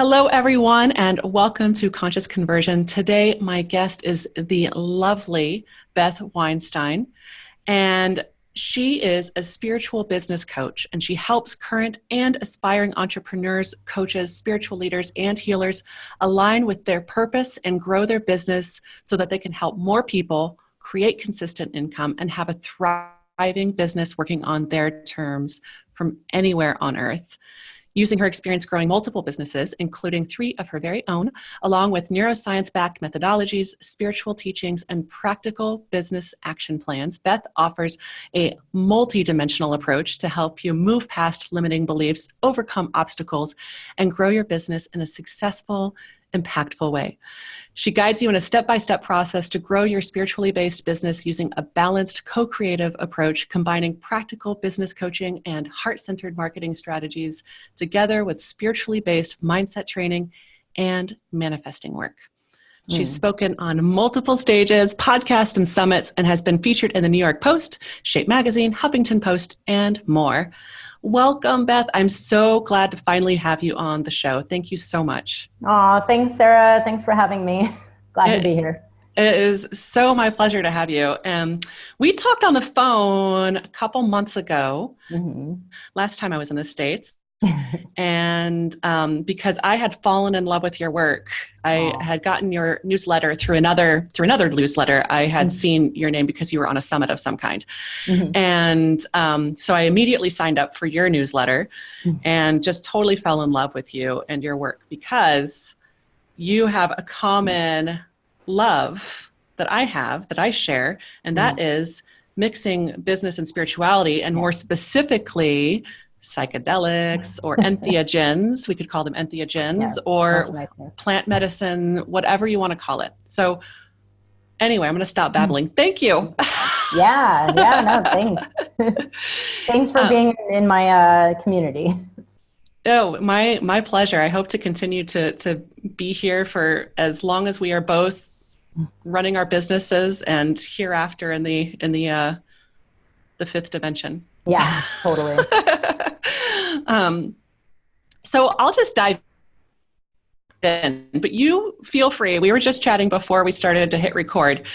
Hello, everyone, and welcome to Conscious Conversion. Today, my guest is the lovely Beth Weinstein, and she is a spiritual business coach, and she helps current and aspiring entrepreneurs, coaches, spiritual leaders, and healers align with their purpose and grow their business so that they can help more people create consistent income and have a thriving business working on their terms from anywhere on earth. Using her experience growing multiple businesses, including 3 of her very own, along with neuroscience-backed methodologies, spiritual teachings, and practical business action plans, Beth offers a multi-dimensional approach to help you move past limiting beliefs, overcome obstacles, and grow your business in a successful, impactful way. She guides you in a step-by-step process to grow your spiritually based business using a balanced, co-creative approach, combining practical business coaching and heart-centered marketing strategies together with spiritually based mindset training and manifesting work. She's spoken on multiple stages, podcasts, and summits, and has been featured in the New York Post, Shape Magazine, Huffington Post, and more. Welcome, Beth. I'm so glad to finally have you on the show. Thank you so much. Oh, thanks, Sarah. Thanks for having me. Glad to be here. It is so my pleasure to have you. We talked on the phone a couple months ago, last time I was in the States. And because I had fallen in love with your work, I had gotten your newsletter through another newsletter. I had seen your name because you were on a summit of some kind. And so I immediately signed up for your newsletter and just totally fell in love with you and your work because you have a common love that I share, and that is mixing business and spirituality, and more specifically, psychedelics or entheogens. We could call them entheogens or plant medicine, whatever you want to call it. So anyway, I'm going to stop babbling. Thank you. No, thanks. Thanks for being in my community. Oh, my pleasure. I hope to continue to be here for as long as we are both running our businesses and hereafter in the fifth dimension. Yeah, totally. So I'll just dive in, but you feel free. We were just chatting before we started to hit record.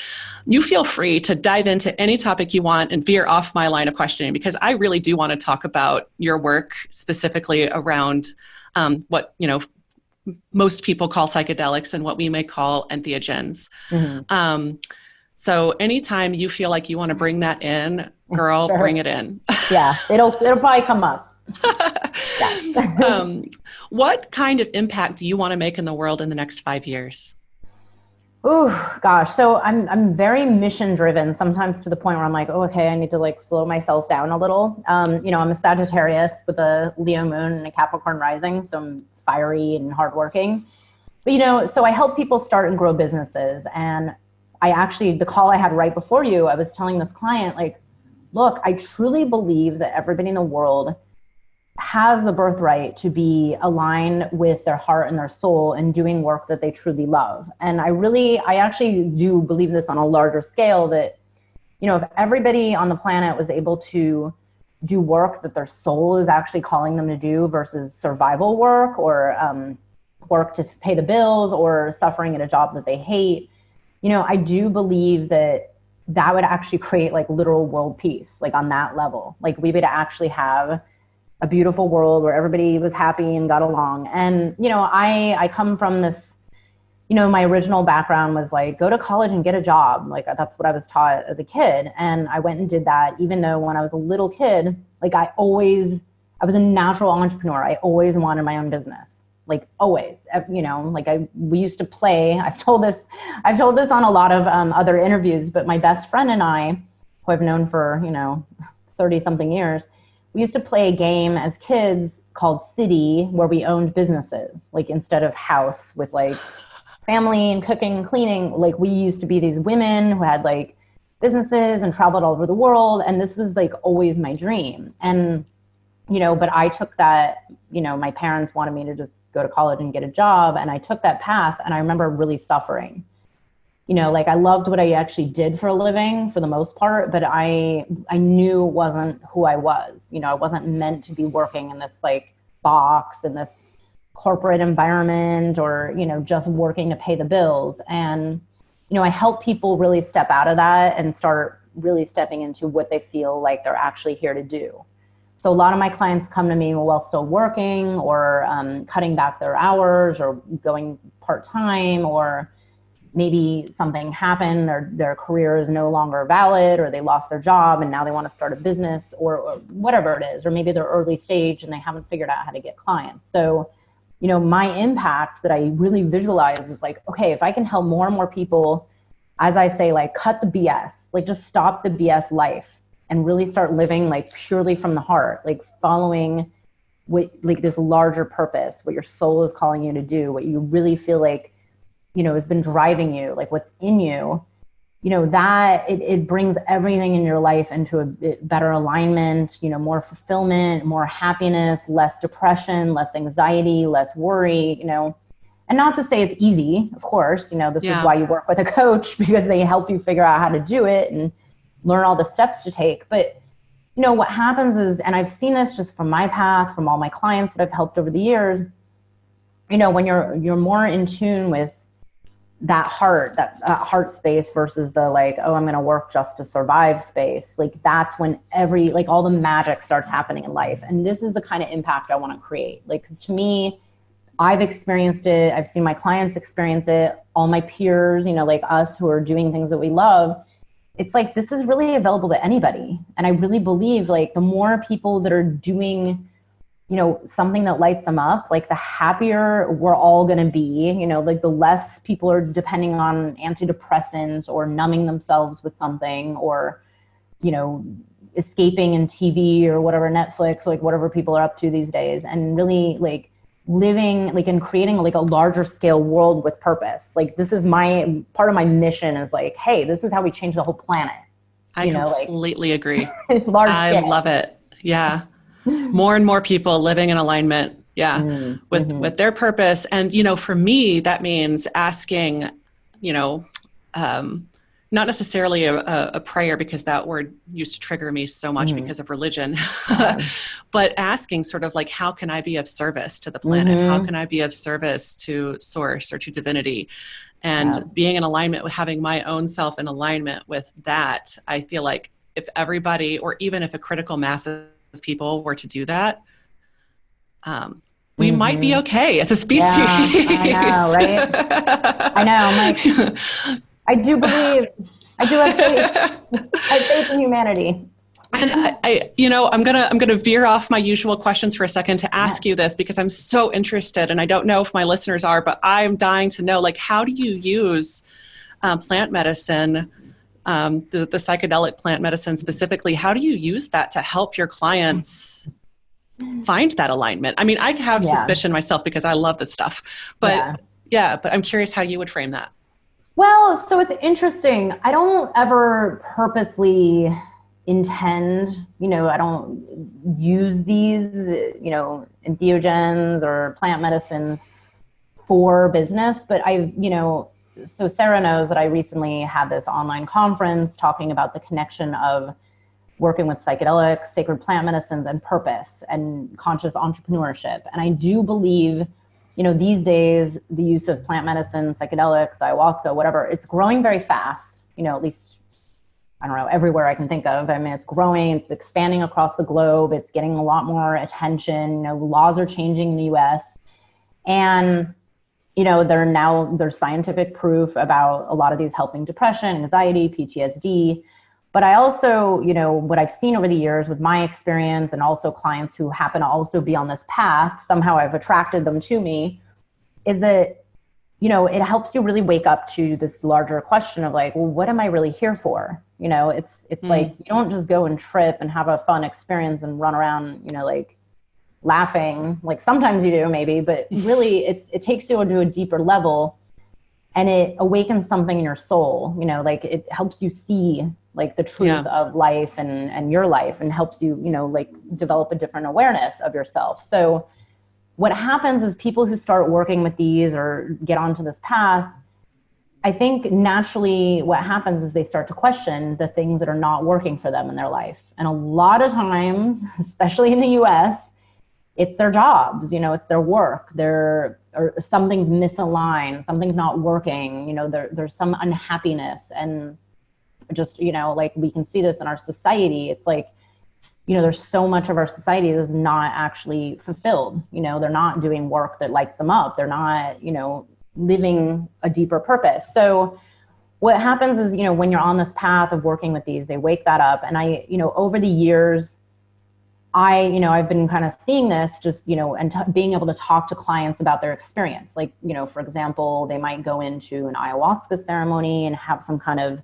You feel free to dive into any topic you want and veer off my line of questioning, because I really do want to talk about your work specifically around what, most people call psychedelics and what we may call entheogens. So anytime you feel like you want to bring that in, girl, Sure. Bring it in. Yeah, it'll probably come up. What kind of impact do you want to make in the world in the next 5 years? Oh gosh, so I'm very mission driven. Sometimes to the point where I'm like, oh, okay, I need to slow myself down a little. I'm a Sagittarius with a Leo moon and a Capricorn rising, so I'm fiery and hardworking. But so I help people start and grow businesses, and the call I had right before you, I was telling this client, look, I truly believe that everybody in the world has the birthright to be aligned with their heart and their soul and doing work that they truly love. And I actually do believe this on a larger scale that, if everybody on the planet was able to do work that their soul is actually calling them to do versus survival work or work to pay the bills or suffering at a job that they hate, I do believe that would actually create literal world peace, on that level. We would actually have a beautiful world where everybody was happy and got along. And, I come from this, my original background was go to college and get a job. That's what I was taught as a kid. And I went and did that, even though when I was a little kid, I was a natural entrepreneur. I always wanted my own business. Always, we used to play. I've told this on a lot of other interviews, but my best friend and I, who I've known for, 30 something years, we used to play a game as kids called City, where we owned businesses, instead of house with family and cooking and cleaning. We used to be these women who had businesses and traveled all over the world. And this was always my dream. And, but I took that, my parents wanted me to just go to college and get a job. And I took that path, and I remember really suffering. I loved what I actually did for a living for the most part, but I knew it wasn't who I was. I wasn't meant to be working in this box and this corporate environment or, just working to pay the bills. And, I help people really step out of that and start really stepping into what they feel like they're actually here to do. So a lot of my clients come to me while still working or cutting back their hours or going part-time, or maybe something happened or their career is no longer valid, or they lost their job and now they want to start a business, or whatever it is, or maybe they're early stage and they haven't figured out how to get clients. So, my impact that I really visualize is like, okay, if I can help more and more people, as I say, like cut the BS, like just stop the BS life and really start living like purely from the heart, like following what, like this larger purpose, what your soul is calling you to do, what you really feel like, has been driving you, like what's in you, that it brings everything in your life into a better alignment, more fulfillment, more happiness, less depression, less anxiety, less worry, and not to say it's easy, of course, this is why you work with a coach, because they help you figure out how to do it and learn all the steps to take. But, what happens is, and I've seen this just from my path, from all my clients that I've helped over the years, when you're more in tune with that heart space versus the like, oh, I'm going to work just to survive space. Like that's when all the magic starts happening in life. And this is the kind of impact I want to create. Like, 'cause to me, I've experienced it. I've seen my clients experience it, all my peers, like us who are doing things that we love. It's like, this is really available to anybody. And I really believe like the more people that are doing something that lights them up, like the happier we're all going to be, like the less people are depending on antidepressants or numbing themselves with something, or, escaping in TV or whatever, Netflix, like whatever people are up to these days, and really like living like and creating like a larger scale world with purpose. Like this is part of my mission is like, hey, this is how we change the whole planet. I completely agree. Large I scale. love it. Yeah. More and more people living in alignment. Yeah. With their purpose. And, for me, that means asking, not necessarily a prayer, because that word used to trigger me so much because of religion, but asking sort of like, how can I be of service to the planet? How can I be of service to source or to divinity? And being in alignment with having my own self in alignment with that, I feel like if everybody, or even if a critical mass of people were to do that, we might be okay as a species. I know, right? I know. I'm like, I do have faith. I have faith in humanity. And I'm gonna veer off my usual questions for a second to ask you this, because I'm so interested, and I don't know if my listeners are, but I'm dying to know, like, how do you use plant medicine, the psychedelic plant medicine specifically? How do you use that to help your clients find that alignment? I mean, I have suspicion myself because I love this stuff, but but I'm curious how you would frame that. Well, so it's interesting. I don't ever purposely intend, I don't use these, entheogens or plant medicines for business, but so Sarah knows that I recently had this online conference talking about the connection of working with psychedelics, sacred plant medicines, and purpose and conscious entrepreneurship. And I do believe, these days, the use of plant medicine, psychedelics, ayahuasca, whatever, it's growing very fast, at least, I don't know, everywhere I can think of. I mean, it's growing, it's expanding across the globe. It's getting a lot more attention. Laws are changing in the US. And, there's scientific proof about a lot of these helping depression, anxiety, PTSD. But I also, what I've seen over the years with my experience and also clients who happen to also be on this path, somehow I've attracted them to me, is that, it helps you really wake up to this larger question of like, well, what am I really here for? It's like, you don't just go and trip and have a fun experience and run around, like laughing. Like sometimes you do maybe, but really it takes you to a deeper level, and it awakens something in your soul, like it helps you see like the truth of life and your life, and helps you, like develop a different awareness of yourself. So what happens is people who start working with these or get onto this path, I think naturally what happens is they start to question the things that are not working for them in their life. And a lot of times, especially in the US, it's their jobs, you know, it's their work, or something's misaligned, something's not working, you know, there's some unhappiness. And just, you know, like we can see this in our society. It's like, you know, there's so much of our society that's not actually fulfilled. You know, they're not doing work that lights them up. They're not, you know, living a deeper purpose. So what happens is, you know, when you're on this path of working with these, they wake that up. And I, you know, over the years, you know, I've been kind of seeing this just, you know, and being able to talk to clients about their experience. Like, you know, for example, they might go into an ayahuasca ceremony and have some kind of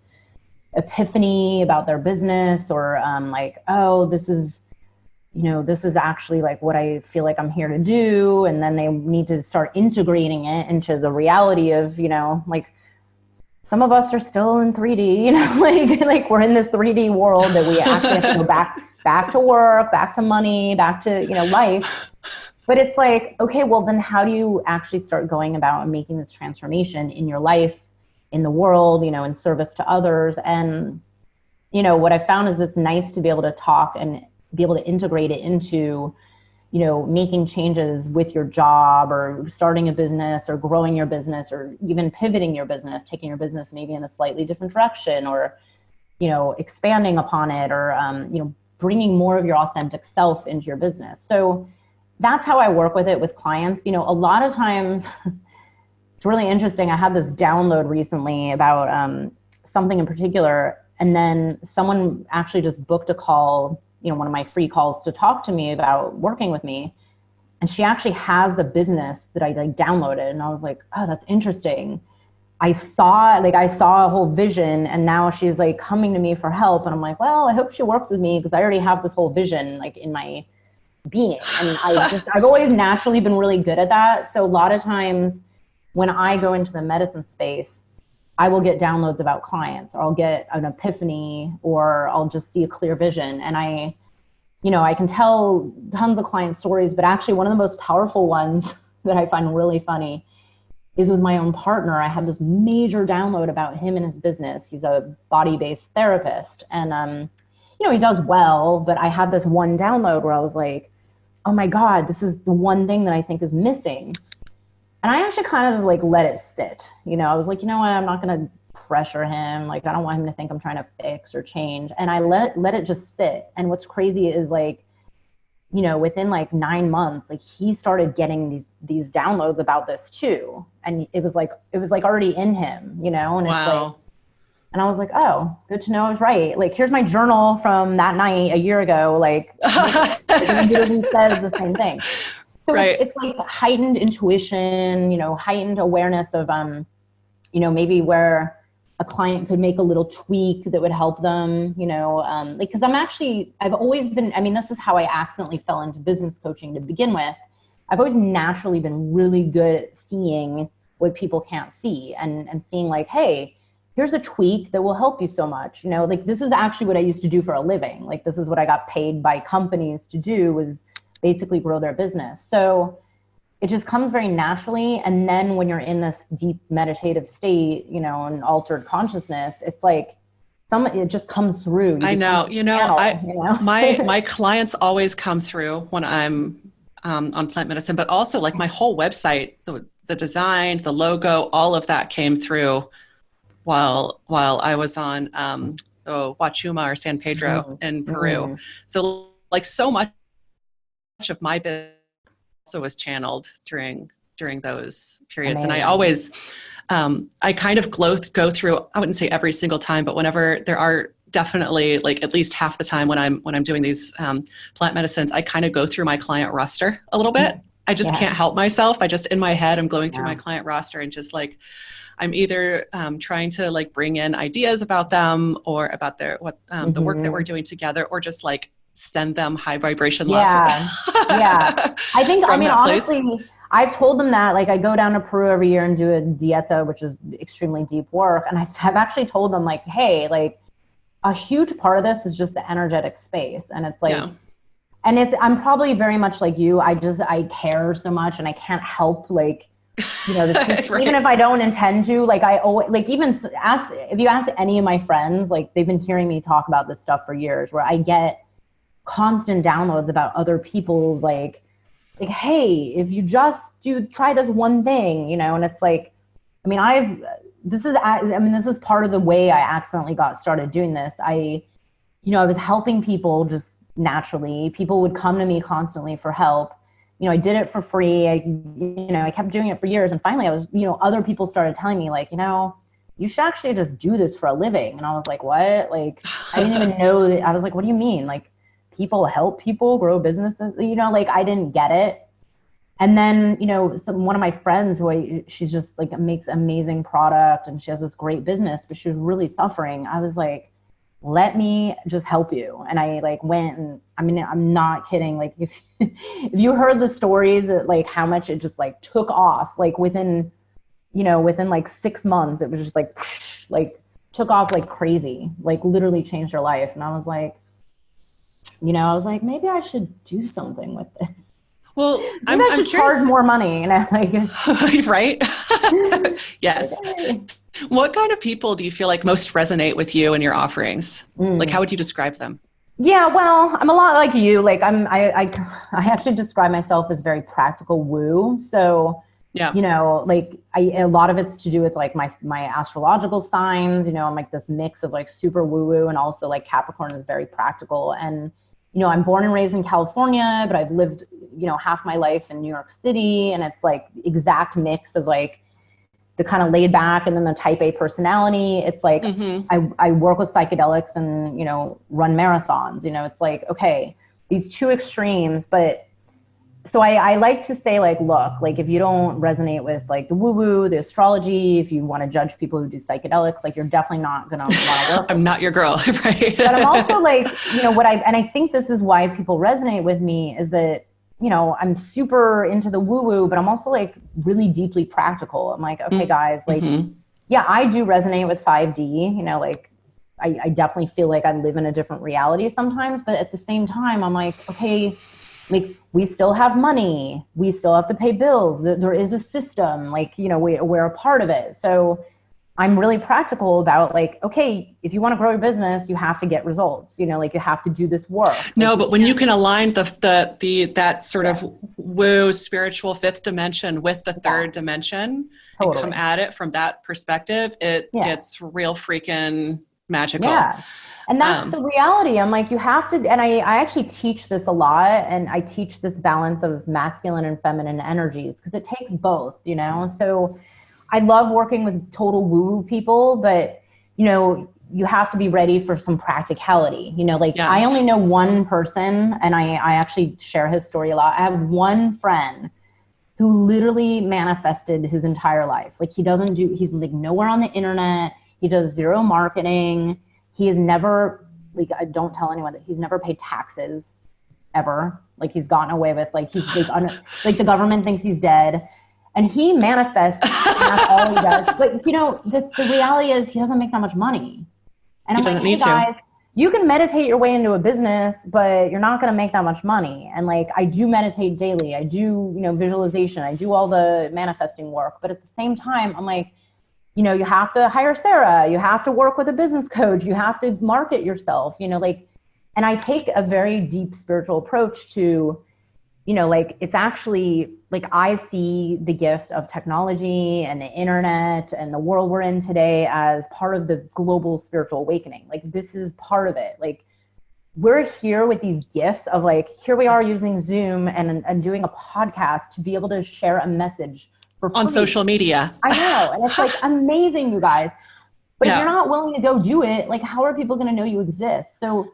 epiphany about their business, or like, oh, this is, you know, this is actually like what I feel like I'm here to do. And then they need to start integrating it into the reality of, you know, like some of us are still in 3D, you know, like we're in this 3D world that we actually have to go back to work, back to money, back to, you know, life. But it's like, okay, well then how do you actually start going about making this transformation in your life, in the world, you know, in service to others? And, you know, what I found is it's nice to be able to talk and be able to integrate it into, you know, making changes with your job, or starting a business, or growing your business, or even pivoting your business, taking your business maybe in a slightly different direction, or, you know, expanding upon it, or, you know, bringing more of your authentic self into your business. So that's how I work with it with clients. You know, a lot of times it's really interesting. I had this download recently about something in particular, and then someone actually just booked a call, you know, one of my free calls, to talk to me about working with me. And she actually has the business that I like downloaded. And I was like, oh, that's interesting. I saw a whole vision, and now she's like coming to me for help. And I'm like, well, I hope she works with me, because I already have this whole vision like in my being. And I've always naturally been really good at that. So a lot of times when I go into the medicine space, I will get downloads about clients, or I'll get an epiphany, or I'll just see a clear vision. And I can tell tons of client stories, but actually one of the most powerful ones that I find really funny is with my own partner. I had this major download about him and his business. He's a body-based therapist, and you know, he does well, but I had this one download where I was like, oh my God, this is the one thing that I think is missing. And I actually kind of just like let it sit. You know, I was like, you know what, I'm not going to pressure him. Like, I don't want him to think I'm trying to fix or change. And I let it just sit. And what's crazy is like, you know, within like 9 months, like he started getting these downloads about this too. And it was like already in him, you know, and wow. It's like, and I was like, oh, good to know I was right. Like, here's my journal from that night a year ago. Like, he says the same thing. So right. It's like heightened intuition, you know, heightened awareness of, you know, maybe where a client could make a little tweak that would help them, you know, like, cause I've always been, I mean, this is how I accidentally fell into business coaching to begin with. I've always naturally been really good at seeing what people can't see, and seeing like, hey, here's a tweak that will help you so much. You know, like, this is actually what I used to do for a living. Like, this is what I got paid by companies to do, was basically grow their business. So it just comes very naturally. And then when you're in this deep meditative state, you know, an altered consciousness, it's like it just comes through. I know, you know, my clients always come through when I'm on plant medicine, but also like my whole website, the design, the logo, all of that came through while I was on Huachuma or San Pedro in Peru. So like so much of my business also was channeled during those periods. Amazing. And I always, I kind of go through, I wouldn't say every single time, but whenever there are definitely like at least half the time when I'm doing these plant medicines, I kind of go through my client roster a little bit. I just can't help myself. I just, in my head, I'm going through my client roster and just like, I'm either trying to like bring in ideas about them or about the work that we're doing together, or just like send them high vibration love. Yeah. I think, I mean, honestly, I've told them that, like, I go down to Peru every year and do a dieta, which is extremely deep work. And I've actually told them like, hey, like a huge part of this is just the energetic space. And it's like, and I'm probably very much like you. I care so much and I can't help, like, you know, right. Even if I don't intend to, like, I always, like, even if you ask any of my friends, like, they've been hearing me talk about this stuff for years, where I get constant downloads about other people's, like, like, hey, if you just try this one thing, and it's like, I mean, this is part of the way I accidentally got started doing this. I was helping people just naturally. People would come to me constantly for help. I did it for free. I kept doing it for years. And finally other people started telling me like, you should actually just do this for a living. And I was like, what? Like, I didn't even know that. I was like, what do you mean? Like, people help people grow businesses, like I didn't get it. And then, one of my friends she's just like makes amazing product and she has this great business, but she was really suffering. I was like, let me just help you. And I like went and I'm not kidding. Like if you heard the stories that like how much it just like took off, like within like 6 months, it was just like took off like crazy, like literally changed her life. And I was like, maybe I should do something with this. Well, maybe I should charge more money, like, right? Yes. Okay. What kind of people do you feel like most resonate with you and your offerings? Like, how would you describe them? Yeah, well, I'm a lot like you. Like I actually describe myself as very practical woo. So, yeah, like a lot of it's to do with like my astrological signs, I'm like this mix of like super woo woo and also like Capricorn is very practical. And, I'm born and raised in California, but I've lived, half my life in New York City. And it's like exact mix of like the kind of laid back and then the type A personality. It's like, I work with psychedelics and, run marathons, it's like, okay, these two extremes. But so I like to say like, look, like if you don't resonate with like the woo woo, the astrology, if you want to judge people who do psychedelics, like you're definitely not going to want to work. I'm not your girl, right? But I'm also like, and I think this is why people resonate with me is that, I'm super into the woo woo, but I'm also like really deeply practical. I'm like, okay, guys, like, yeah, I do resonate with 5D, like I definitely feel like I live in a different reality sometimes, but at the same time, I'm like, okay, like we still have money, we still have to pay bills. There is a system, like, we're a part of it. So I'm really practical about like, okay, if you want to grow your business, you have to get results, like you have to do this work. No, but when you can align that sort of woo spiritual fifth dimension with the third dimension and come at it from that perspective, it gets real freaking magical. Yeah. And that's the reality. I'm like, you have to, and I actually teach this a lot, and I teach this balance of masculine and feminine energies because it takes both, so I love working with total woo people, but you have to be ready for some practicality, I only know one person, and I actually share his story a lot. I have one friend who literally manifested his entire life. Like he's like nowhere on the internet. He does zero marketing. He has never, like, I don't tell anyone that he's never paid taxes ever. Like he's gotten away with, like, he's like the government thinks he's dead. And he manifests, and that's all he does. But, the reality is he doesn't make that much money. And I'm like, hey guys, you can meditate your way into a business, but you're not going to make that much money. And like, I do meditate daily. I do, visualization. I do all the manifesting work. But at the same time, I'm like, you have to hire Sarah. You have to work with a business coach. You have to market yourself, and I take a very deep spiritual approach to, like, it's actually like I see the gift of technology and the internet and the world we're in today as part of the global spiritual awakening. Like this is part of it. Like we're here with these gifts of like, here we are using Zoom and doing a podcast to be able to share a message for free. On social media. I know. And it's like amazing, you guys. But if you're not willing to go do it, like how are people going to know you exist? So,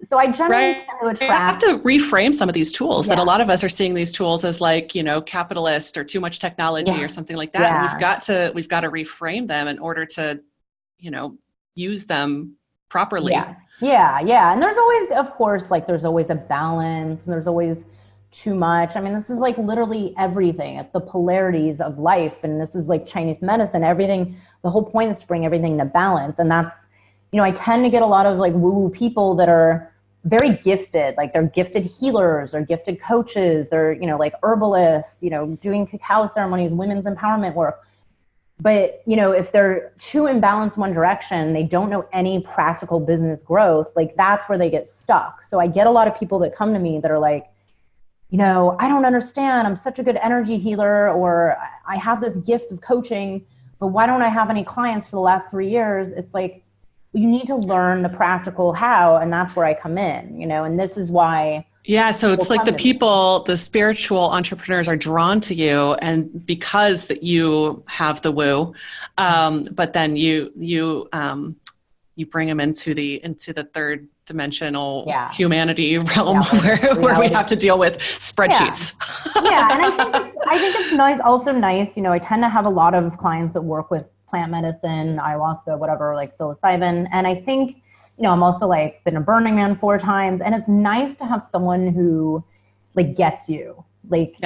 so I generally tend to attract. You have to reframe some of these tools that a lot of us are seeing these tools as like, capitalist or too much technology or something like that. And we've got to reframe them in order to, use them properly. Yeah. And there's always, of course, like there's always a balance and there's always too much. I mean, this is like literally everything. It's the polarities of life. And this is like Chinese medicine, everything. The whole point is to bring everything to balance. And that's, I tend to get a lot of like woo-woo people that are very gifted, like they're gifted healers or gifted coaches. They're, like herbalists, doing cacao ceremonies, women's empowerment work. But, if they're too imbalanced one direction, they don't know any practical business growth, like that's where they get stuck. So I get a lot of people that come to me that are like, I don't understand. I'm such a good energy healer, or I have this gift of coaching, but why don't I have any clients for the last 3 years? It's like, you need to learn the practical how, and that's where I come in, and this is why. Yeah, so it's like the spiritual entrepreneurs are drawn to you, and because that you have the woo, but then you bring them into the third dimensional humanity realm where we have to deal with spreadsheets. Yeah, and I think it's nice, also nice. I tend to have a lot of clients that work with plant medicine, ayahuasca, whatever, like psilocybin, and I think. I'm also like been a Burning Man 4 times, and it's nice to have someone who like gets you. It's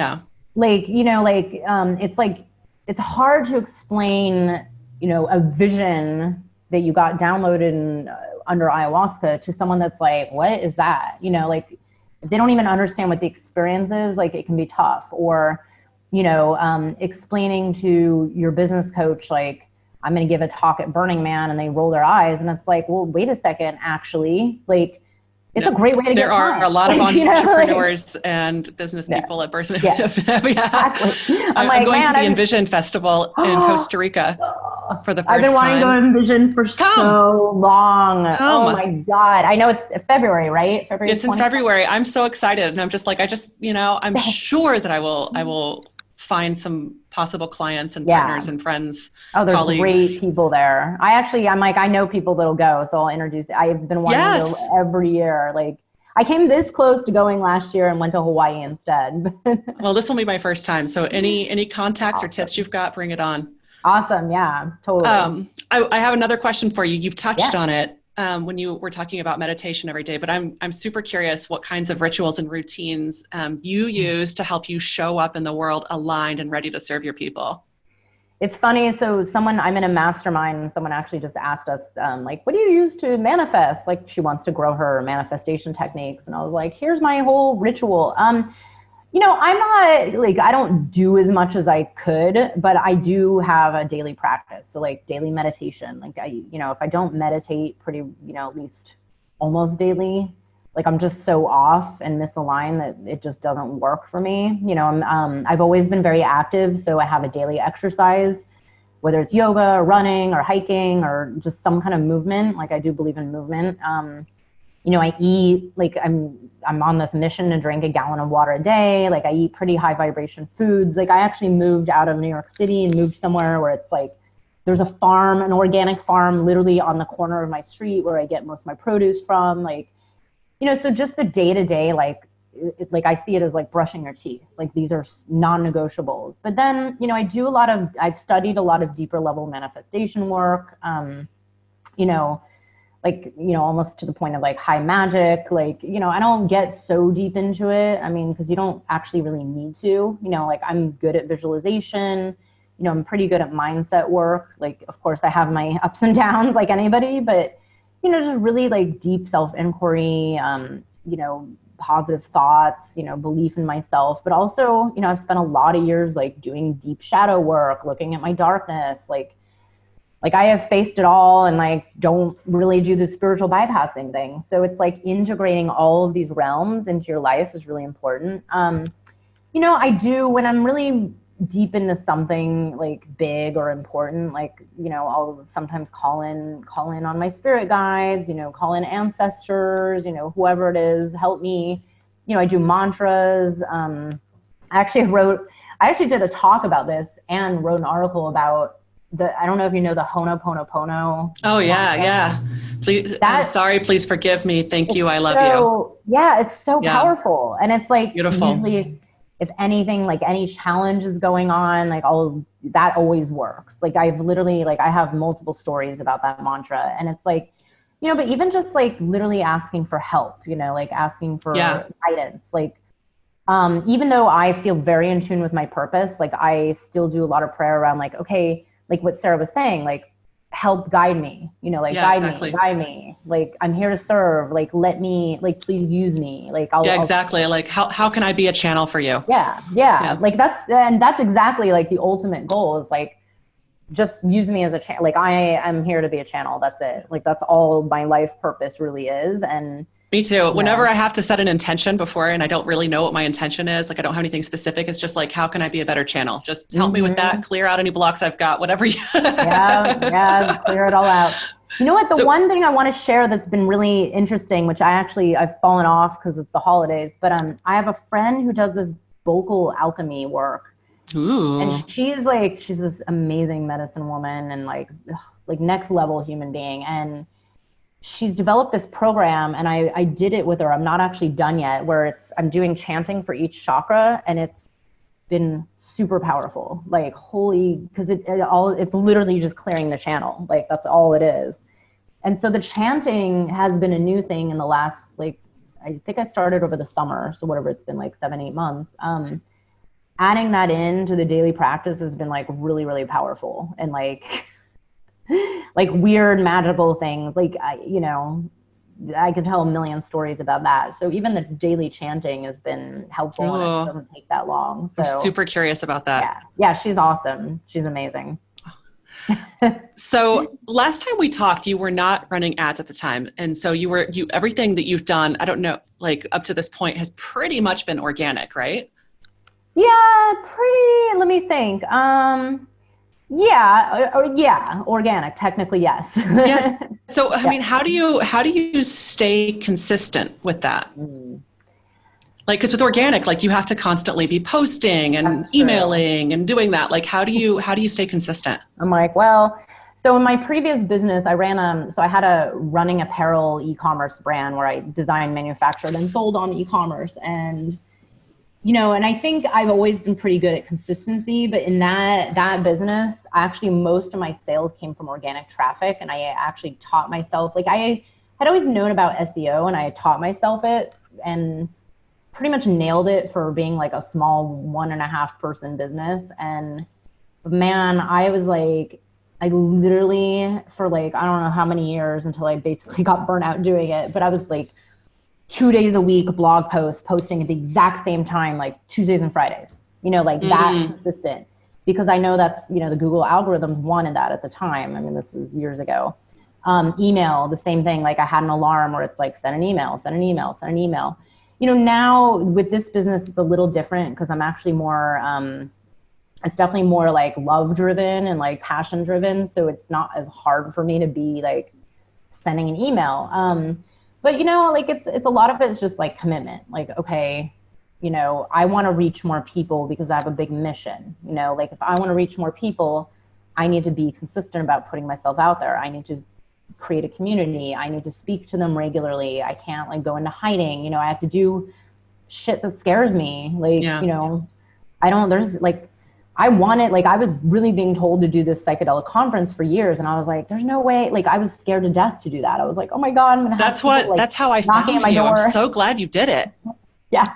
like, it's hard to explain, a vision that you got downloaded under ayahuasca to someone that's like, what is that? Like if they don't even understand what the experience is, like it can be tough. Or, explaining to your business coach, like, I'm going to give a talk at Burning Man, and they roll their eyes, and it's like, well, wait a second, actually, like, it's a great way to there get are clients. A lot of entrepreneurs and business people at Burning Man. Exactly. I'm going to the Envision Festival in Costa Rica for the first time. I've been wanting to go to Envision for so long. Oh my God. I know it's February, right? It's in February. I'm so excited. And I'm just like, I'm sure that I will find some possible clients and partners and friends, there's colleagues. Great people there. I know people that'll go, so I'll introduce. I've been wanting to go every year. Like, I came this close to going last year and went to Hawaii instead. Well, this will be my first time. So any contacts or tips you've got, bring it on. Awesome. Yeah, totally. I have another question for you. You've touched on it when you were talking about meditation every day, but I'm super curious what kinds of rituals and routines you use to help you show up in the world aligned and ready to serve your people. It's funny. So I'm in a mastermind, and someone actually just asked us, like, what do you use to manifest? Like, she wants to grow her manifestation techniques. And I was like, here's my whole ritual. I'm not like, I don't do as much as I could, but I do have a daily practice. So like daily meditation, like if I don't meditate pretty, at least almost daily, like I'm just so off and misaligned that it just doesn't work for me. I've always been very active. So I have a daily exercise, whether it's yoga or running or hiking or just some kind of movement. Like I do believe in movement. I eat, like I'm on this mission to drink a gallon of water a day. Like I eat pretty high vibration foods. Like I actually moved out of New York City and moved somewhere where it's like, there's a farm, an organic farm literally on the corner of my street where I get most of my produce from. Like, so just the day to day, like I see it as like brushing your teeth. Like these are non-negotiables. But then, I've studied a lot of deeper level manifestation work, almost to the point of like high magic, like, I don't get so deep into it. I mean, because you don't actually really need to, like I'm good at visualization, I'm pretty good at mindset work. Like, of course I have my ups and downs like anybody, but, just really like deep self-inquiry, positive thoughts, belief in myself, but also, I've spent a lot of years like doing deep shadow work, looking at my darkness, like I have faced it all and like don't really do the spiritual bypassing thing. So it's like integrating all of these realms into your life is really important. I do, when I'm really deep into something like big or important, like, I'll sometimes call in on my spirit guides, call in ancestors, whoever it is, help me. I do mantras. I actually did a talk about this and wrote an article about I don't know if you know the Ho'oponopono. Oh yeah, yeah. Please, I'm sorry. Please forgive me. Thank you. I love you. Yeah, it's so powerful, and it's like beautiful. Usually, if anything, like any challenge is going on, like that always works. Like I've literally, like I have multiple stories about that mantra, and it's like, but even just like literally asking for help, like asking for guidance, like. Even though I feel very in tune with my purpose, like I still do a lot of prayer around like, okay, like what Sarah was saying, like help guide me, guide me. Like I'm here to serve, like let me, like please use me. Like exactly. Like how can I be a channel for you? Yeah. Like that's exactly like the ultimate goal is like, just use me as a channel. Like I am here to be a channel. That's it. Like that's all my life purpose really is. And Me too. Whenever Yeah. I have to set an intention before and I don't really know what my intention is, like I don't have anything specific, it's just like, how can I be a better channel? Just help me with that, Hmm. clear out any blocks I've got, whatever. Yeah, yeah, clear it all out. You know what? The So, one thing I want to share that's been really interesting, which I've fallen off because it's the holidays, but I have a friend who does this vocal alchemy work, and ooh, she's this amazing medicine woman and like next level human being, and she's developed this program, and I did it with her. I'm not actually done yet, where I'm doing chanting for each chakra, and it's been super powerful. Like holy, because it's literally just clearing the channel. Like that's all it is. And so the chanting has been a new thing in the last, like, I think I started over the summer, so whatever it's been, like 7-8 months. Adding that into the daily practice has been like really, really powerful, and like weird magical things. Like I could tell a million stories about that. So even the daily chanting has been helpful, and it ooh, doesn't take that long. I'm So super curious about that. yeah, she's awesome. She's amazing. So last time we talked, you were not running ads at the time. And so everything that you've done, I don't know, like up to this point has pretty much been organic, right? Yeah, pretty. Let me think. Yeah, organic. Technically, yes. Yes. So, I Yeah. mean, how do you stay consistent with that? Mm, Like, because with organic, like you have to constantly be posting and that's true. emailing and doing that. Like, how do you stay consistent? I'm like, well, so in my previous business, I had a running apparel e-commerce brand where I designed, manufactured, and sold on e-commerce. And and I think I've always been pretty good at consistency, but in that business, actually most of my sales came from organic traffic, and I actually taught myself, like I had always known about SEO, and I had taught myself it and pretty much nailed it for being like a small 1.5 person business. And man, I was like, I literally for like, I don't know how many years until I basically got burnt out doing it, but I was like 2 days a week blog posts posting at the exact same time, like Tuesdays and Fridays, like that Mm, consistent, because I know that's, the Google algorithms wanted that at the time. I mean, this was years ago. Email, the same thing. Like I had an alarm where it's like, send an email, send an email, send an email. Now with this business, it's a little different because I'm actually more, it's definitely more like love driven and like passion driven. So it's not as hard for me to be like sending an email. But like it's a lot of it's just like commitment. Like, okay, I want to reach more people because I have a big mission. Like if I want to reach more people, I need to be consistent about putting myself out there. I need to create a community. I need to speak to them regularly. I can't like go into hiding. I have to do shit that scares me. Like, yeah. I don't, there's like, I wanted, like, I was really being told to do this psychedelic conference for years. And I was like, there's no way, like, I was scared to death to do that. I was like, oh my God, I'm going to have people like That's how I knocking at found my you. I'm door. so glad you did it. Yeah.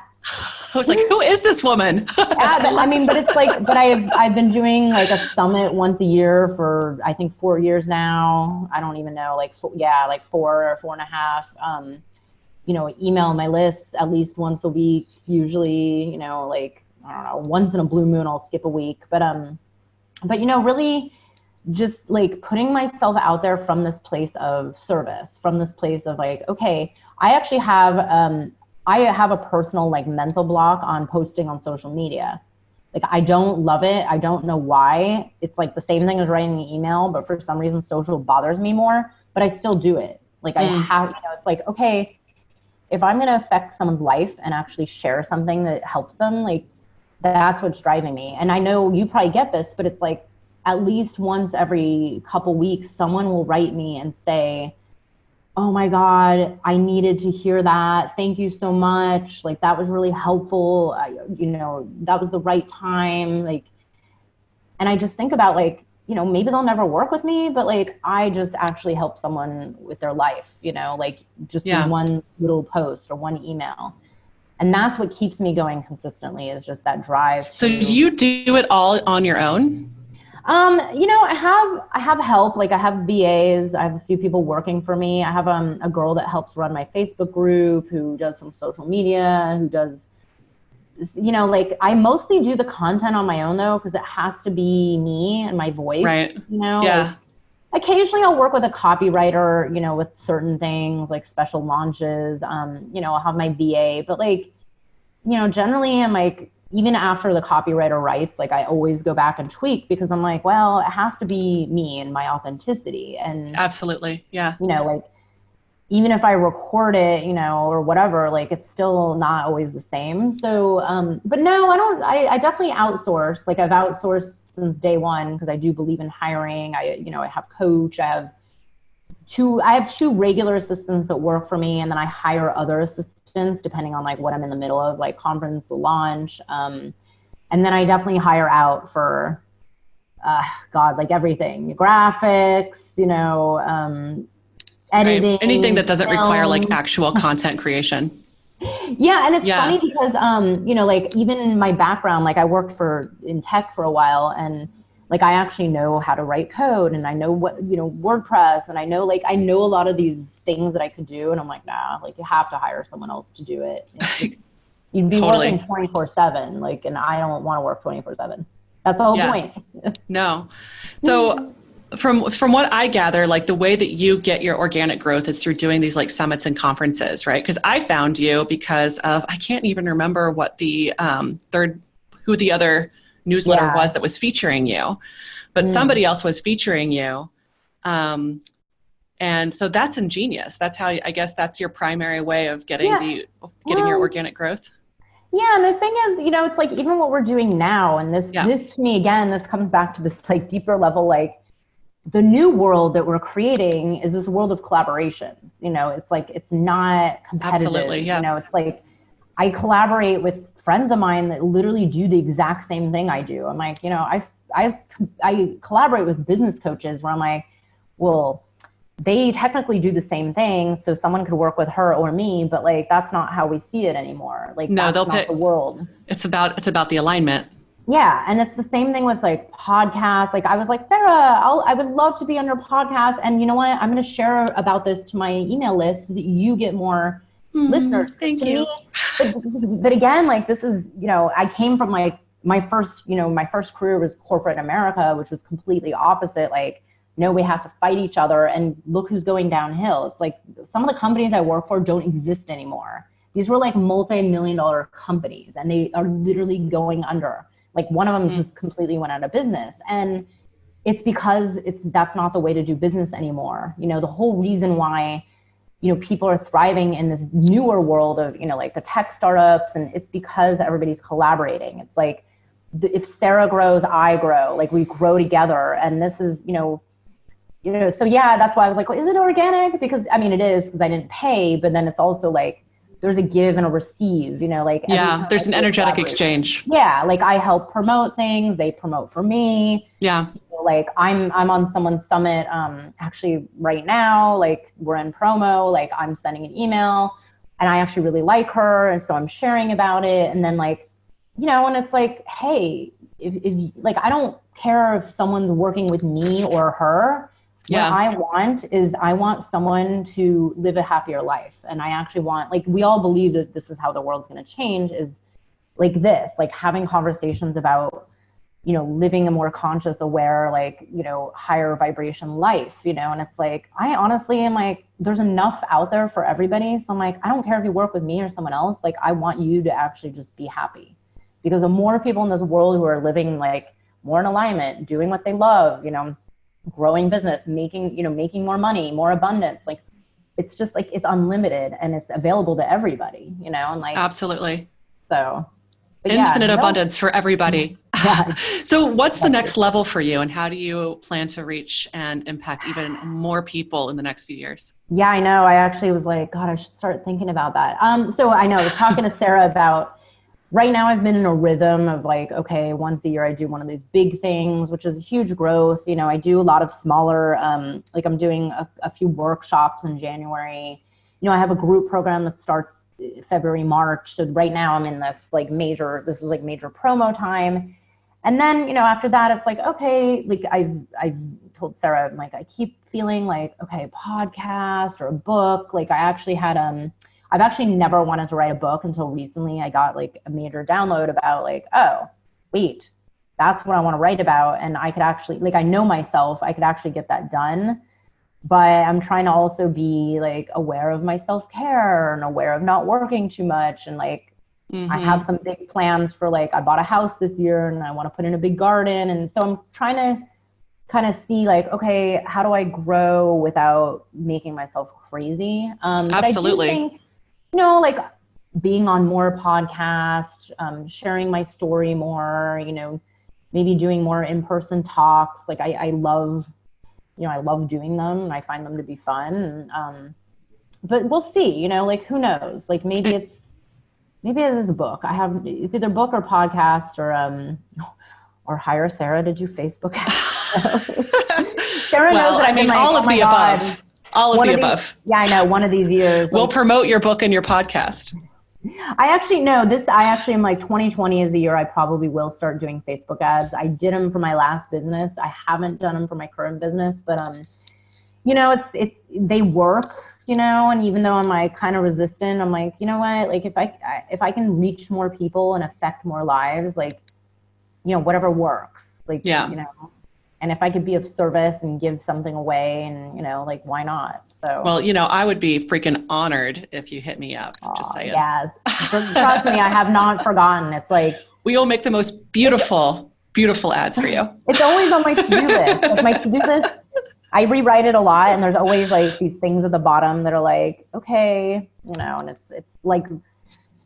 I was like, who is this woman? Yeah. I I love mean, but it's like, but I've been doing like a summit once a year for, I think 4 years now. I don't even know, like, like 4 or 4.5. Email my list at least once a week, usually, like, I don't know, once in a blue moon, I'll skip a week. But really just like putting myself out there from this place of service, from this place of like, okay, I have a personal like mental block on posting on social media. Like I don't love it. I don't know why. It's like the same thing as writing an email, but for some reason social bothers me more, but I still do it. Like I Mm. have, it's like, okay, if I'm going to affect someone's life and actually share something that helps them, like that's what's driving me. And I know you probably get this, but it's like at least once every couple weeks, someone will write me and say, oh my God, I needed to hear that. Thank you so much. Like that was really helpful. That was the right time. Like, and I just think about like, maybe they'll never work with me, but like I just actually help someone with their life, like just with Yeah. one little post or one email. And that's what keeps me going consistently, is just that drive So do to, you do it all on your own? I have help. Like I have VAs. I have a few people working for me. I have a girl that helps run my Facebook group, who does some social media, who does, like I mostly do the content on my own though, because it has to be me and my voice, Right. like, Yeah. occasionally I'll work with a copywriter, with certain things like special launches. I'll have my VA, but like, generally I'm like, even after the copywriter writes, like I always go back and tweak because I'm like, well, it has to be me and my authenticity. And Absolutely. Yeah. like even if I record it, or whatever, like it's still not always the same. So, but no, I definitely outsource. Like I've outsourced since day one because I do believe in hiring. I have coach, I have two regular assistants that work for me, and then I hire other assistants depending on like what I'm in the middle of, like conference, the launch. And then I definitely hire out for, like everything, graphics, editing. Right. Anything that doesn't require like film. actual content creation. Yeah. And it's funny because, like even in my background, like I worked in tech for a while, and like I actually know how to write code, and I know what, WordPress, and I know a lot of these things that I could do. And I'm like, nah, like you have to hire someone else to do it. You'd be Totally. working 24/7, like, and I don't want to work 24/7. That's the whole point. No. So from what I gather, like the way that you get your organic growth is through doing these like summits and conferences, right? Because I found you because of, I can't even remember what the who the other newsletter was that was featuring you, but somebody else was featuring you. And so that's ingenious. That's how, I guess that's your primary way of getting your organic growth. Yeah. And the thing is, it's like, even what we're doing now, and this to me, again, this comes back to this like deeper level, like the new world that we're creating is this world of collaborations. It's like, it's not competitive. Absolutely, yeah. It's like, I collaborate with friends of mine that literally do the exact same thing I do. I'm like, I collaborate with business coaches where I'm like, well, they technically do the same thing, so someone could work with her or me, but like that's not how we see it anymore. Like no, that's not the world. It's about the alignment. Yeah, and it's the same thing with like podcasts. Like I was like, Sarah, I would love to be on your podcast, and you know what? I'm going to share about this to my email list so that you get more listeners. Thank you. But again, like this is, I came from like my first career was corporate America, which was completely opposite. Like, no, we have to fight each other, and look who's going downhill. It's like some of the companies I work for don't exist anymore. These were like multi-million-dollar companies, and they are literally going under. Like one of them just completely went out of business. And it's because that's not the way to do business anymore. The whole reason why, people are thriving in this newer world of, like the tech startups, and it's because everybody's collaborating. It's like, if Sarah grows, I grow, like we grow together. And this is, so yeah, that's why I was like, well, is it organic? Because I mean, it is, because I didn't pay, but then it's also like, there's a give and a receive, like, there's an energetic exchange. Yeah. Like I help promote things. They promote for me. Yeah. Like I'm on someone's summit, actually right now, like we're in promo, like I'm sending an email and I actually really like her. And so I'm sharing about it. And then like, and it's like, hey, if like, I don't care if someone's working with me or her. Yeah. What I want someone to live a happier life. And I actually want, like, we all believe that this is how the world's going to change, is like this, like having conversations about, living a more conscious, aware, like, higher vibration life, and it's like, I honestly am like, there's enough out there for everybody. So I'm like, I don't care if you work with me or someone else. Like, I want you to actually just be happy, because the more people in this world who are living like more in alignment, doing what they love, growing business, making more money, more abundance. Like, it's just like, it's unlimited and it's available to everybody, and like, absolutely. So infinite abundance for everybody. Yeah. So what's the next level for you, and how do you plan to reach and impact even more people in the next few years? Yeah, I know. I actually was like, God, I should start thinking about that. So I know I was talking to Sarah about, right now I've been in a rhythm of like, okay, once a year I do one of these big things, which is a huge growth. I do a lot of smaller, like I'm doing a few workshops in January. I have a group program that starts February, March. So right now I'm in this major promo time. And then, after that, it's like, okay, like I've told Sarah, I'm like, I keep feeling like, okay, a podcast or a book. Like I actually had, I've actually never wanted to write a book until recently. I got like a major download about like, oh, wait, that's what I want to write about. And I could actually, like, I know myself, I could actually get that done. But I'm trying to also be like aware of my self-care and aware of not working too much. And like, I have some big plans for, like, I bought a house this year and I want to put in a big garden. And so I'm trying to kind of see, like, okay, how do I grow without making myself crazy? Absolutely. But I do think, you know, like being on more podcasts, sharing my story more, you know, maybe doing more in-person talks. Like I love, you know, I love doing them and I find them to be fun. But we'll see, you know, like who knows? Like maybe it is a book. It's either book or podcast or hire Sarah to do Facebook ads. Sarah knows that I'm in, like, all of the above. All of the above. Yeah, I know. One of these years. We'll promote your book and your podcast. I actually am like 2020 is the year I probably will start doing Facebook ads. I did them for my last business. I haven't done them for my current business, but you know, they work, you know, and even though I'm like kind of resistant, I'm like, you know what, like if I can reach more people and affect more lives, like, you know, whatever works, like, yeah, you know, and if I could be of service and give something away, and, you know, like, why not? So, well, you know, I would be freaking honored if you hit me up. Just saying. Yes. Trust me, I have not forgotten. It's like, we will make the most beautiful, beautiful ads for you. It's always on my to-do list. Like my to-do list, I rewrite it a lot, and there's always like these things at the bottom that are like, okay, you know, and it's like,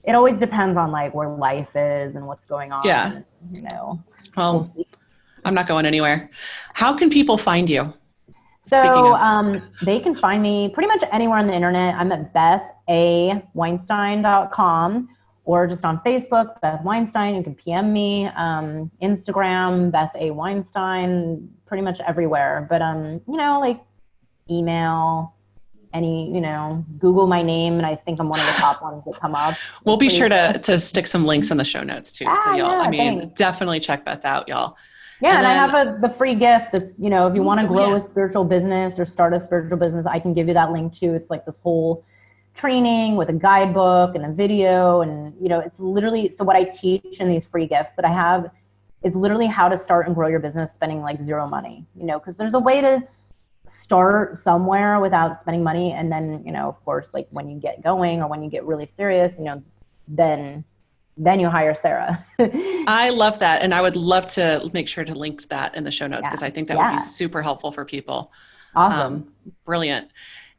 it always depends on like where life is and what's going on. Yeah. You know. Well, I'm not going anywhere. How can people find you? So they can find me pretty much anywhere on the internet. I'm at BethWeinstein.com, or just on Facebook, Beth Weinstein. You can PM me. Instagram, Beth A. Weinstein, pretty much everywhere. But, you know, like email, you know, Google my name, and I think I'm one of the top ones that come up. We'll be sure to stick some links in the show notes too. So y'all, thanks. Definitely check Beth out, y'all. Yeah, and I have the free gift that's, you know, if you want to grow a spiritual business or start a spiritual business, I can give you that link too. It's like this whole training with a guidebook and a video, and, you know, it's literally, so what I teach in these free gifts that I have is literally how to start and grow your business spending like zero money, you know, because there's a way to start somewhere without spending money. And then, you know, of course, like when you get going or when you get really serious, you know, then you hire Sarah. I love that. And I would love to make sure to link that in the show notes, because I think that would be super helpful for people. Awesome. Brilliant.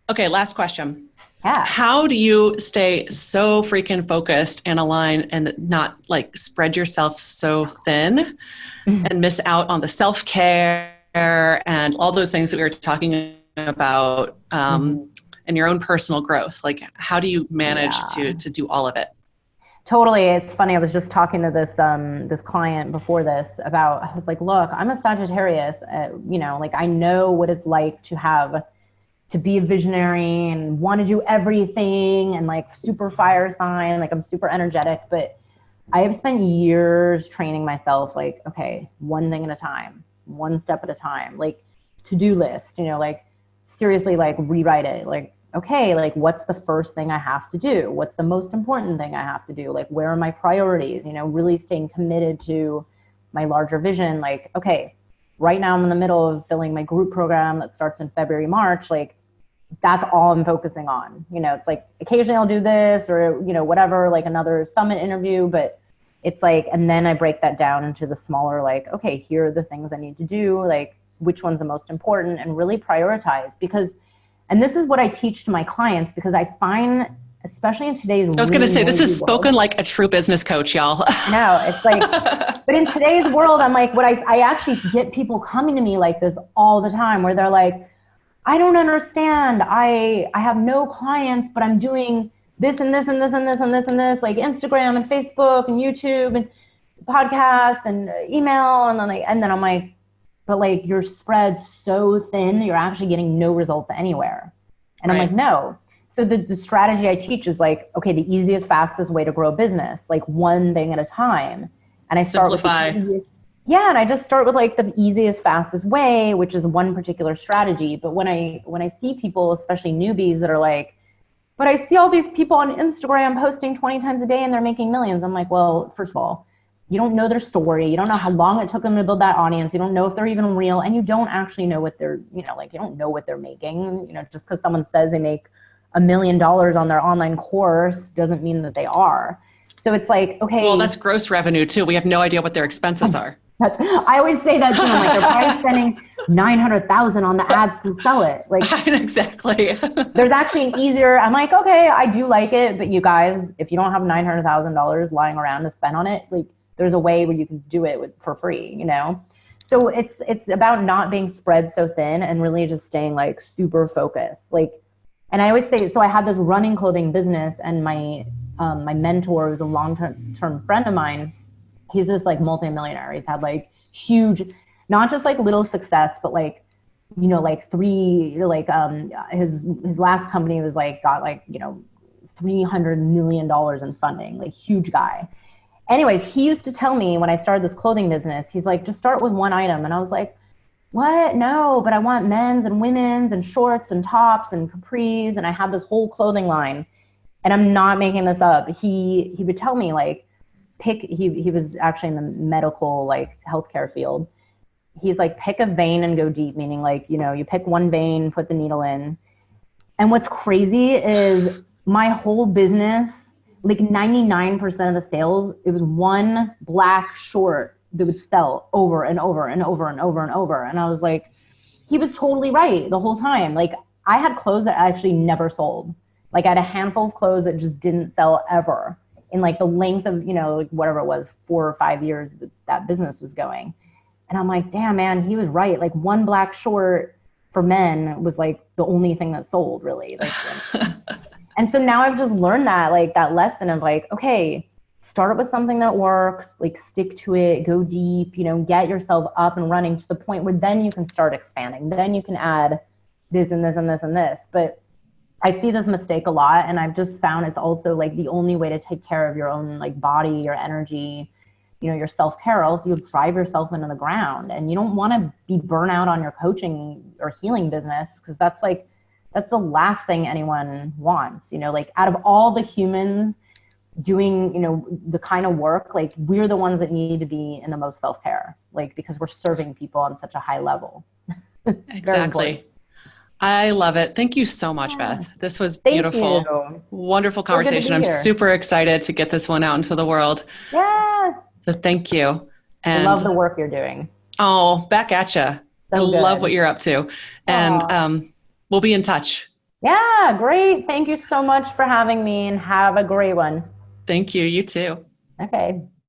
Okay. Last question. Yeah. How do you stay so freaking focused and aligned and not like spread yourself so thin and miss out on the self-care and all those things that we were talking about and your own personal growth? Like, how do you manage to do all of it? Totally. It's funny. I was just talking to this client before this about, I was like, look, I'm a Sagittarius, you know, like I know what it's like to be a visionary and want to do everything, and like super fire sign, like I'm super energetic, but I have spent years training myself, like, okay, one thing at a time, one step at a time, like to-do list, you know, like seriously, like rewrite it, like, okay, like what's the first thing I have to do? What's the most important thing I have to do? Like, where are my priorities? You know, really staying committed to my larger vision. Like, okay, right now I'm in the middle of filling my group program that starts in February, March. Like, that's all I'm focusing on. You know, it's like occasionally I'll do this or, you know, whatever, like another summit interview, but it's like, and then I break that down into the smaller, like, okay, here are the things I need to do. Like, which one's the most important, and really prioritize. Because, and this is what I teach to my clients, because I find, especially in today's, I was going to say, this is spoken like a true business coach, y'all. No, it's like, but in today's world, I'm like, I actually get people coming to me like this all the time, where they're like, I don't understand. I have no clients, but I'm doing this and this and this and this and this and this, like Instagram and Facebook and YouTube and podcast and email. And then I'm like, but like you're spread so thin, you're actually getting no results anywhere. And I'm like, no. So the strategy I teach is like, okay, the easiest, fastest way to grow a business, like one thing at a time. And I start Simplify. and I just start with like the easiest, fastest way, which is one particular strategy. But when I see people, especially newbies, that are like, but I see all these people on Instagram posting 20 times a day and they're making millions. I'm like, well, first of all, you don't know their story. You don't know how long it took them to build that audience. You don't know if they're even real, and you don't actually know what they're, you know, like you don't know what they're making. You know, just because someone says they make $1 million on their online course doesn't mean that they are. So it's like, okay. Well, that's gross revenue too. We have no idea what their expenses are. I always say that too. I'm like, they're probably spending $900,000 on the ads to sell it. Like, exactly. There's actually an easier, I'm like, okay, I do like it, but you guys, if you don't have $900,000 lying around to spend on it, like there's a way where you can do it for free, you know? So it's about not being spread so thin and really just staying like super focused. Like, and I always say, so I had this running clothing business, and my mentor, who's a long-term friend of mine, he's this like multimillionaire. He's had like huge, not just like little success, but like, you know, like his last company was like, got like, you know, $300 million in funding, like huge guy. Anyways, he used to tell me when I started this clothing business, he's like, just start with one item. And I was like, what? No, but I want men's and women's and shorts and tops and capris. And I had this whole clothing line, and I'm not making this up. He would tell me like, he was actually in the medical, like healthcare field. He's like, pick a vein and go deep, meaning like, you know, you pick one vein, put the needle in. And what's crazy is my whole business, like 99% of the sales, it was one black short that would sell over and over and over and over and over. And I was like, he was totally right the whole time. Like I had clothes that actually never sold. Like I had a handful of clothes that just didn't sell ever in like the length of, you know, whatever it was, 4 or 5 years that business was going. And I'm like, damn, man, he was right. Like one black short for men was like the only thing that sold, really. Like, and so now I've just learned that, like that lesson of like, okay, start with something that works, like stick to it, go deep, you know, get yourself up and running to the point where then you can start expanding. Then you can add this and this and this and this. But I see this mistake a lot, and I've just found it's also like the only way to take care of your own like body, your energy, you know, your self-care, else you'll drive yourself into the ground. And you don't want to be burnout on your coaching or healing business, because that's the last thing anyone wants, you know, like out of all the humans doing, you know, the kind of work, like we're the ones that need to be in the most self-care, like because we're serving people on such a high level. Exactly. I love it. Thank you so much, Beth. This was beautiful. Thank you. Wonderful conversation. I'm super excited to get this one out into the world. Yeah. So thank you. And I love the work you're doing. Oh, back at you. I love what you're up to. And we'll be in touch. Yeah, great. Thank you so much for having me, and have a great one. Thank you. You too. Okay.